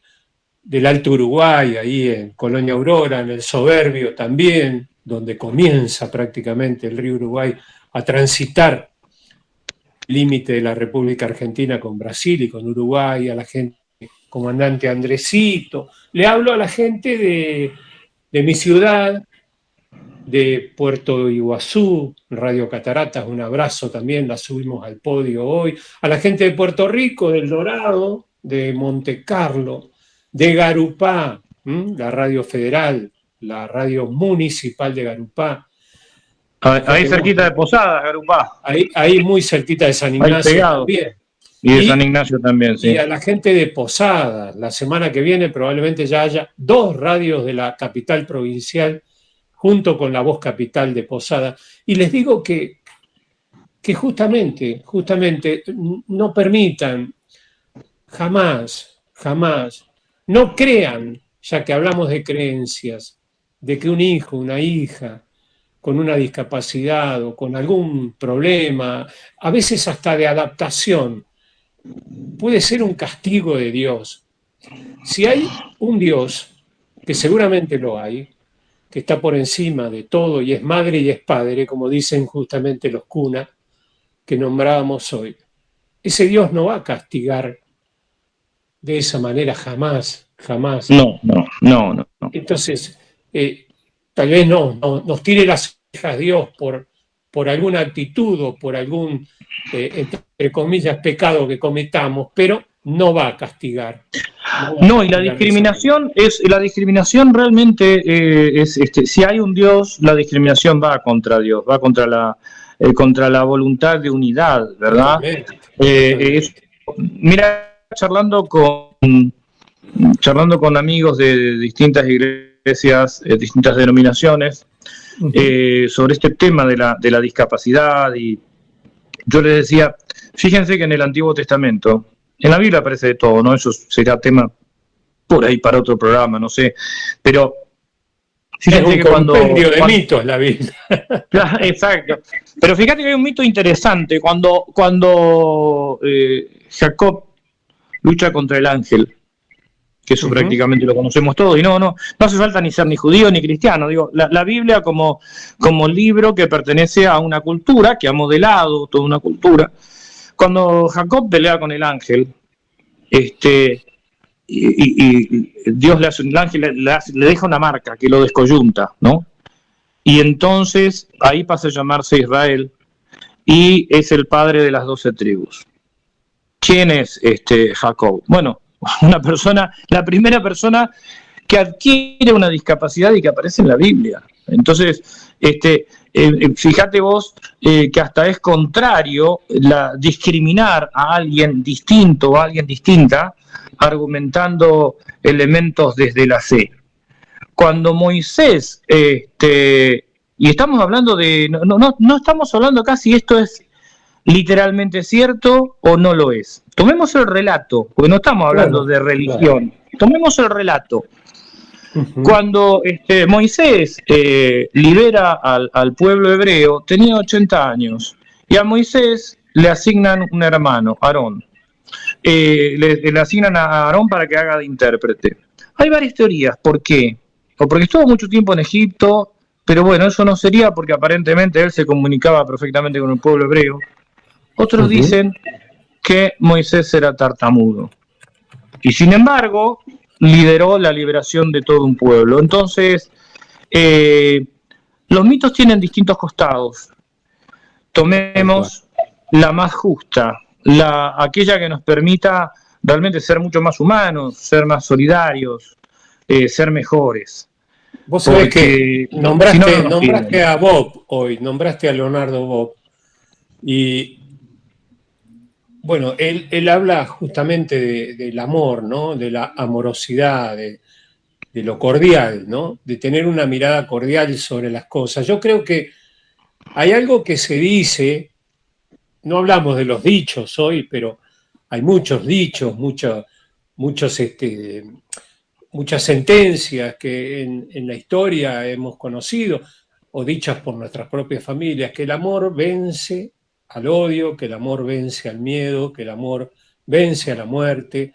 del Alto Uruguay, ahí en Colonia Aurora, en el Soberbio también, donde comienza prácticamente el río Uruguay a transitar el límite de la República Argentina con Brasil y con Uruguay, a la gente, comandante Andresito. Le hablo a la gente de mi ciudad, de Puerto Iguazú, Radio Cataratas, un abrazo también, la subimos al podio hoy, a la gente de Puerto Rico, del Dorado, de Monte Carlo, de Garupá, la radio federal, la radio municipal de Garupá. Ahí cerquita de Posadas, Garupá. Ahí muy cerquita de San Ignacio también. Y de San Ignacio también, sí. Y a la gente de Posadas, la semana que viene probablemente ya haya 2 radios de la capital provincial junto con la voz capital de Posadas. Y les digo que justamente no permitan, jamás, no crean, ya que hablamos de creencias, de que un hijo, una hija, con una discapacidad o con algún problema, a veces hasta de adaptación, puede ser un castigo de Dios. Si hay un Dios, que seguramente lo hay, que está por encima de todo y es madre y es padre, como dicen justamente los cunas que nombrábamos hoy, ese Dios no va a castigar de esa manera jamás. No. Entonces, tal vez no nos tire las orejas Dios por alguna actitud o por algún, entre comillas, pecado que cometamos, pero no va a castigar. No, y la discriminación realmente es, si hay un Dios, la discriminación va contra Dios, va contra la voluntad de unidad, ¿verdad? Mira, charlando con amigos de distintas iglesias, distintas denominaciones, sobre este tema de la discapacidad, y yo les decía, fíjense que en el Antiguo Testamento, en la Biblia aparece de todo, ¿no? Eso será tema por ahí para otro programa, no sé, pero fíjense que cuando de mitos la Biblia. Exacto. Pero fíjate que hay un mito interesante cuando Jacob lucha contra el ángel, que eso prácticamente lo conocemos todos, y no hace falta ni ser ni judío ni cristiano. Digo, la Biblia como libro que pertenece a una cultura, que ha modelado toda una cultura. Cuando Jacob pelea con el ángel, y Dios el ángel le deja una marca que lo descoyunta, ¿no? Y entonces ahí pasa a llamarse Israel y es el padre de las 12 tribus. ¿Quién es Jacob? Bueno, la primera persona que adquiere una discapacidad y que aparece en la Biblia. Entonces, fíjate vos que hasta es contrario discriminar a alguien distinto o a alguien distinta, argumentando elementos desde la fe. Cuando Moisés, y estamos hablando no estamos hablando acá si esto es literalmente cierto o no lo es. Tomemos el relato, porque no estamos hablando de religión. Tomemos el relato. Cuando Moisés libera al pueblo hebreo, tenía 80 años, y a Moisés le asignan un hermano, Aarón. le asignan a Aarón para que haga de intérprete. Hay varias teorías. ¿Por qué? O porque estuvo mucho tiempo en Egipto, pero bueno, eso no sería porque aparentemente él se comunicaba perfectamente con el pueblo hebreo. Otros dicen que Moisés era tartamudo. Y sin embargo, lideró la liberación de todo un pueblo. Entonces, los mitos tienen distintos costados. Tomemos la más justa, aquella que nos permita realmente ser mucho más humanos, ser más solidarios, ser mejores. Vos sabés que nombraste a Bob hoy, nombraste a Leonardo Bob. Y bueno, él habla justamente del amor, ¿no? De la amorosidad, de lo cordial, ¿no? De tener una mirada cordial sobre las cosas. Yo creo que hay algo que se dice, no hablamos de los dichos hoy, pero hay muchos dichos, muchas sentencias que en la historia hemos conocido, o dichas por nuestras propias familias, que el amor vence al odio, que el amor vence al miedo, que el amor vence a la muerte.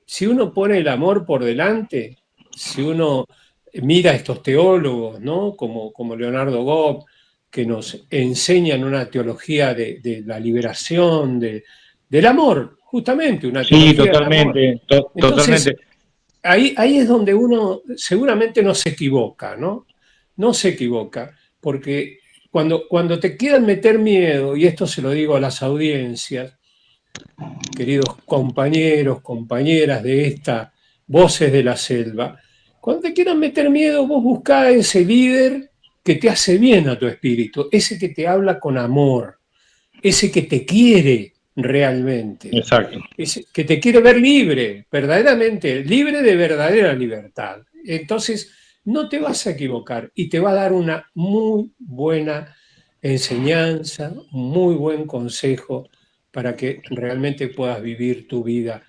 Si uno pone el amor por delante, si uno mira a estos teólogos, ¿no? como Leonardo Bob, que nos enseñan una teología de la liberación, del amor, justamente, una teología totalmente, del amor. Entonces, totalmente. Ahí es donde uno seguramente no se equivoca, ¿no? No se equivoca, porque cuando te quieran meter miedo, y esto se lo digo a las audiencias, queridos compañeros, compañeras de esta Voces de la Selva, cuando te quieran meter miedo, vos buscá a ese líder que te hace bien a tu espíritu, ese que te habla con amor, ese que te quiere realmente. Exacto. Ese que te quiere ver libre, verdaderamente, libre de verdadera libertad. Entonces, no te vas a equivocar y te va a dar una muy buena enseñanza, un muy buen consejo para que realmente puedas vivir tu vida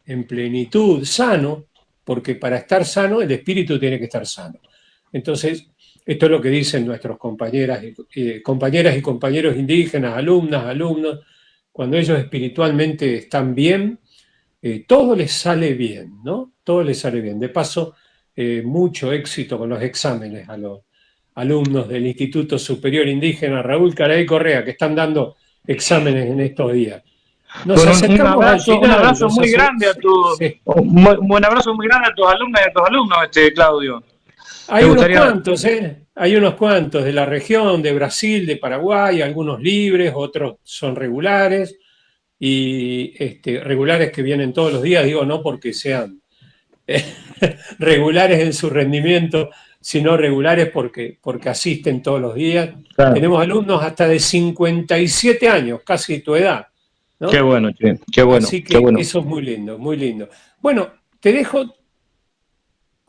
en plenitud, sano, porque para estar sano el espíritu tiene que estar sano. Entonces, esto es lo que dicen nuestros compañeras y compañeros indígenas, alumnos. Cuando ellos espiritualmente están bien, todo les sale bien, ¿no? Todo les sale bien. De paso, mucho éxito con los exámenes a los alumnos del Instituto Superior Indígena Raúl Caray Correa, que están dando exámenes en estos días. Un abrazo muy grande a tus alumnas y a tus alumnos, Claudio. Hay unos cuantos de la región, de Brasil, de Paraguay, algunos libres, otros son regulares, y regulares que vienen todos los días, digo, no porque sean regulares en su rendimiento, sino regulares porque asisten todos los días. Claro. Tenemos alumnos hasta de 57 años, casi tu edad, ¿no? Qué bueno, qué bueno. Así que qué bueno. Eso es muy lindo, muy lindo. Bueno, te dejo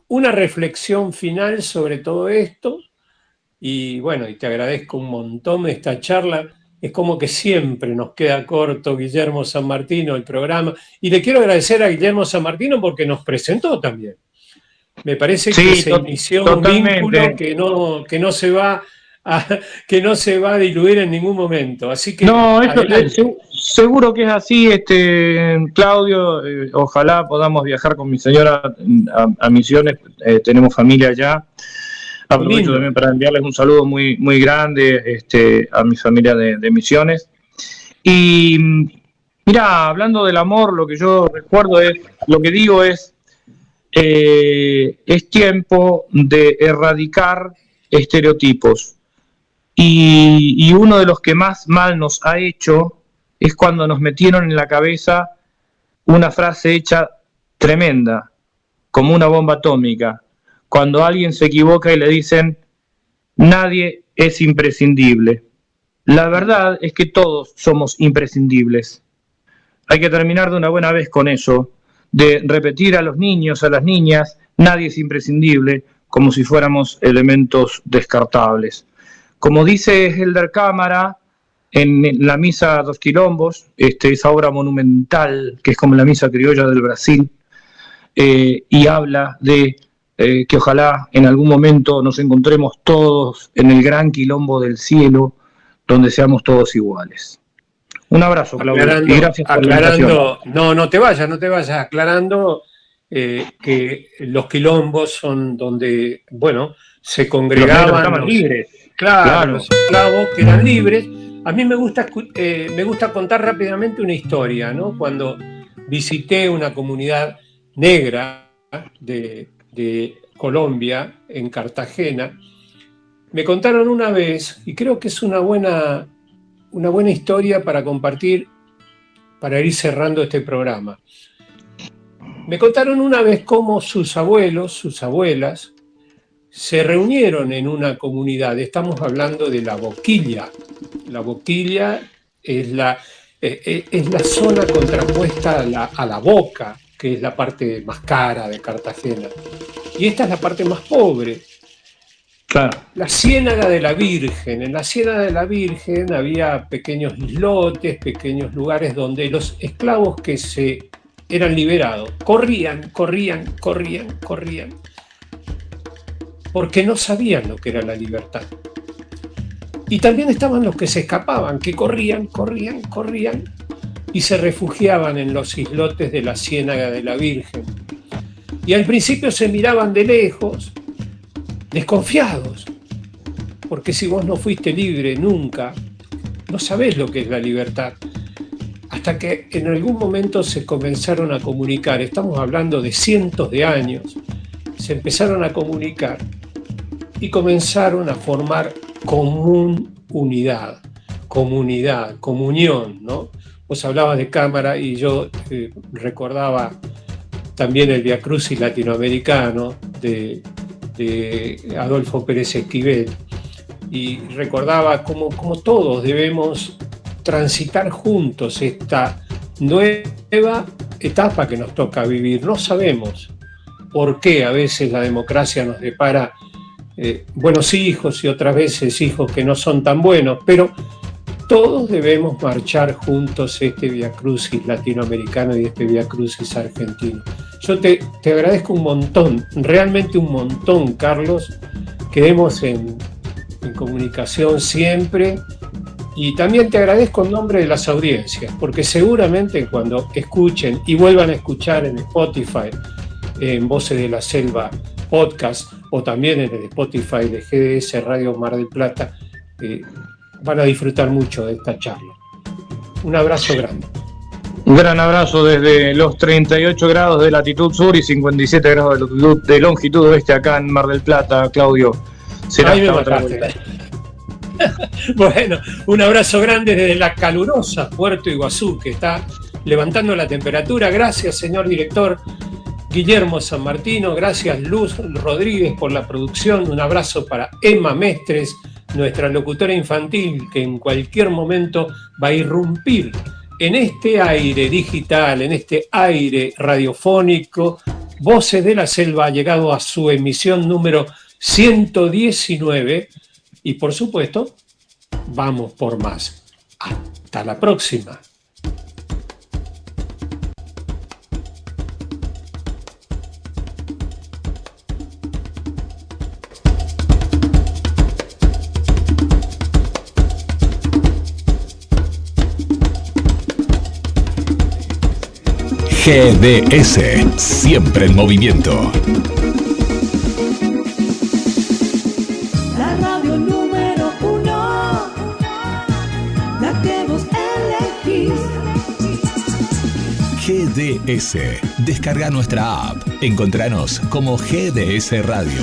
una reflexión final sobre todo esto, y bueno, y te agradezco un montón de esta charla. Es como que siempre nos queda corto Guillermo San Martino el programa, y le quiero agradecer a Guillermo San Martino porque nos presentó también. Me parece que se inició totalmente un vínculo que no se va a diluir en ningún momento. Así que no, seguro que es así, Claudio. Ojalá podamos viajar con mi señora a Misiones. Tenemos familia allá. Aprovecho también para enviarles un saludo muy, muy grande a mi familia de Misiones. Y mira, hablando del amor, lo que yo recuerdo es tiempo de erradicar estereotipos. Y uno de los que más mal nos ha hecho es cuando nos metieron en la cabeza una frase hecha tremenda, como una bomba atómica. Cuando alguien se equivoca y le dicen, nadie es imprescindible. La verdad es que todos somos imprescindibles. Hay que terminar de una buena vez con eso, de repetir a los niños, a las niñas, nadie es imprescindible, como si fuéramos elementos descartables. Como dice Helder Cámara en la Misa dos Quilombos, esa obra monumental que es como la Misa Criolla del Brasil, y habla de que ojalá en algún momento nos encontremos todos en el gran quilombo del cielo, donde seamos todos iguales. Un abrazo, Claudio. Aclarando, Y gracias por la invitación. no te vayas, aclarando que los quilombos son donde, bueno, se Los congregaban negros estaban libres. Claro. los esclavos que eran libres. A mí me gusta contar rápidamente una historia, ¿no? Cuando visité una comunidad negra de Colombia, en Cartagena, me contaron una vez, y creo que es una buena historia para compartir, para ir cerrando este programa. Me contaron una vez cómo sus abuelos, sus abuelas, se reunieron en una comunidad. Estamos hablando de La Boquilla. La Boquilla es la zona contrapuesta a la Boca, que es la parte más cara de Cartagena. Y esta es la parte más pobre. Claro. La Ciénaga de la Virgen. En la Ciénaga de la Virgen había pequeños islotes, pequeños lugares donde los esclavos que se eran liberados corrían, porque no sabían lo que era la libertad. Y también estaban los que se escapaban, que corrían y se refugiaban en los islotes de la Ciénaga de la Virgen. Y al principio se miraban de lejos, desconfiados, porque si vos no fuiste libre nunca, no sabés lo que es la libertad. Hasta que en algún momento se comenzaron a comunicar, estamos hablando de cientos de años, se empezaron a comunicar y comenzaron a formar comunidad, comunión, ¿no? Vos hablabas de cámara y yo recordaba también el Vía Crucis latinoamericano de Adolfo Pérez Esquivel, y recordaba cómo todos debemos transitar juntos esta nueva etapa que nos toca vivir. No sabemos por qué a veces la democracia nos depara buenos hijos y otras veces hijos que no son tan buenos, pero todos debemos marchar juntos este Vía Crucis latinoamericano y este Vía Crucis argentino. Yo te agradezco un montón, realmente un montón, Carlos. Quedemos en comunicación siempre, y también te agradezco en nombre de las audiencias, porque seguramente cuando escuchen y vuelvan a escuchar en Spotify, en Voces de la Selva podcast, o también en el Spotify de GDS Radio Mar del Plata, van a disfrutar mucho de esta charla. Un abrazo grande. Un gran abrazo desde los 38 grados de latitud sur y 57 grados de longitud oeste acá en Mar del Plata, Claudio. Será Ahí me hasta otra mataste. vuelta. Bueno, un abrazo grande desde la calurosa Puerto Iguazú, que está levantando la temperatura. Gracias, señor director Guillermo San Martino. Gracias, Luz Rodríguez, por la producción. Un abrazo para Emma Mestres, nuestra locutora infantil, que en cualquier momento va a irrumpir en este aire digital, en este aire radiofónico. Voces de la Selva ha llegado a su emisión número 119 y, por supuesto, vamos por más. Hasta la próxima. GDS, siempre en movimiento. La radio número 1, la que vos elegís. GDS, descarga nuestra app. Encontranos como GDS Radio.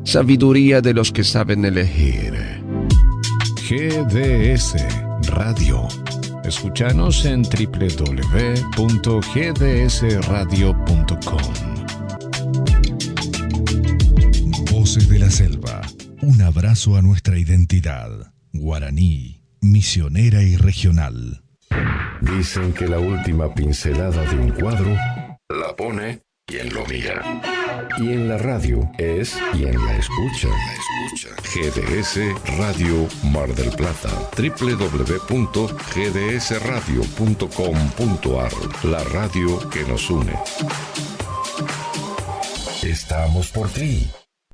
Sabiduría de los que saben elegir. GDS Radio. Escúchanos en www.gdsradio.com. Voces de la Selva. Un abrazo a nuestra identidad. Guaraní, misionera y regional. Dicen que la última pincelada de un cuadro la pone quien lo mira. Y en la radio es quien la escucha. GDS Radio Mar del Plata. www.gdsradio.com.ar. La radio que nos une. Estamos por ti.